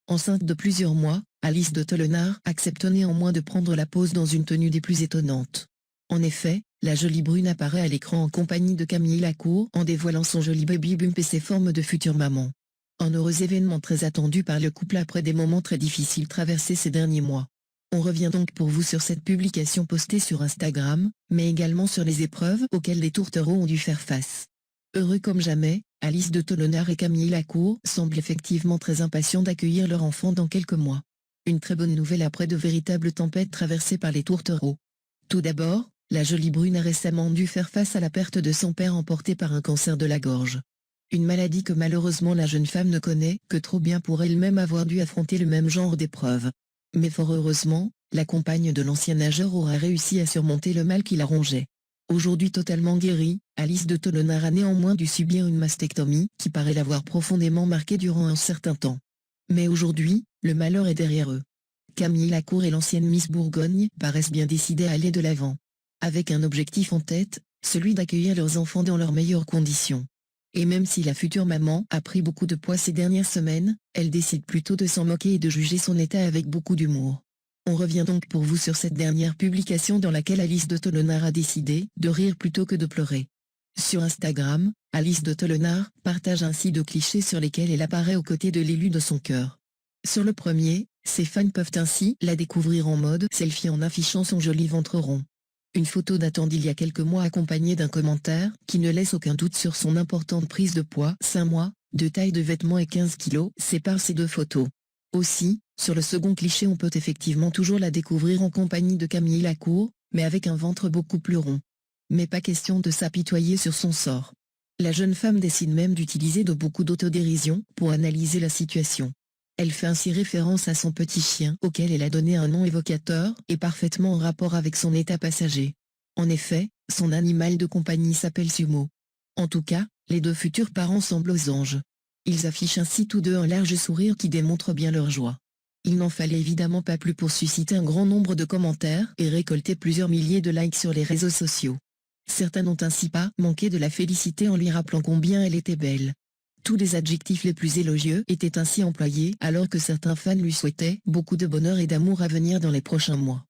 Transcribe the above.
Enceinte de plusieurs mois, Alice de Tollenard accepte néanmoins de prendre la pose dans une tenue des plus étonnantes. En effet, la jolie brune apparaît à l'écran en compagnie de Camille Lacour en dévoilant son joli baby bump et ses formes de future maman. Un heureux événement très attendu par le couple après des moments très difficiles traversés ces derniers mois. On revient donc pour vous sur cette publication postée sur Instagram, mais également sur les épreuves auxquelles les tourtereaux ont dû faire face. Heureux comme jamais, Alice de Tollenard et Camille Lacour semblent effectivement très impatients d'accueillir leur enfant dans quelques mois. Une très bonne nouvelle après de véritables tempêtes traversées par les tourtereaux. Tout d'abord, la jolie brune a récemment dû faire face à la perte de son père emporté par un cancer de la gorge. Une maladie que malheureusement la jeune femme ne connaît que trop bien pour elle-même avoir dû affronter le même genre d'épreuve. Mais fort heureusement, la compagne de l'ancien nageur aura réussi à surmonter le mal qui la rongeait. Aujourd'hui totalement guérie, Alice de Tollenard a néanmoins dû subir une mastectomie qui paraît l'avoir profondément marquée durant un certain temps. Mais aujourd'hui, le malheur est derrière eux. Camille Lacour et l'ancienne Miss Bourgogne paraissent bien décidées à aller de l'avant. Avec un objectif en tête, celui d'accueillir leurs enfants dans leurs meilleures conditions. Et même si la future maman a pris beaucoup de poids ces dernières semaines, elle décide plutôt de s'en moquer et de juger son état avec beaucoup d'humour. On revient donc pour vous sur cette dernière publication dans laquelle Alice de Tollenard a décidé de rire plutôt que de pleurer. Sur Instagram, Alice de Tollenard partage ainsi 2 clichés sur lesquels elle apparaît aux côtés de l'élu de son cœur. Sur le premier, ses fans peuvent ainsi la découvrir en mode selfie en affichant son joli ventre rond. Une photo datant d'il y a quelques mois accompagnée d'un commentaire qui ne laisse aucun doute sur son importante prise de poids, 5 mois, de taille de vêtements et 15 kilos, sépare ces 2 photos. Aussi, sur le second cliché on peut effectivement toujours la découvrir en compagnie de Camille Lacour, mais avec un ventre beaucoup plus rond. Mais pas question de s'apitoyer sur son sort. La jeune femme décide même d'utiliser beaucoup d'autodérision pour analyser la situation. Elle fait ainsi référence à son petit chien auquel elle a donné un nom évocateur et parfaitement en rapport avec son état passager. En effet, son animal de compagnie s'appelle Sumo. En tout cas, les 2 futurs parents semblent aux anges. Ils affichent ainsi tous 2 un large sourire qui démontre bien leur joie. Il n'en fallait évidemment pas plus pour susciter un grand nombre de commentaires et récolter plusieurs milliers de likes sur les réseaux sociaux. Certains n'ont ainsi pas manqué de la féliciter en lui rappelant combien elle était belle. Tous les adjectifs les plus élogieux étaient ainsi employés alors que certains fans lui souhaitaient beaucoup de bonheur et d'amour à venir dans les prochains mois.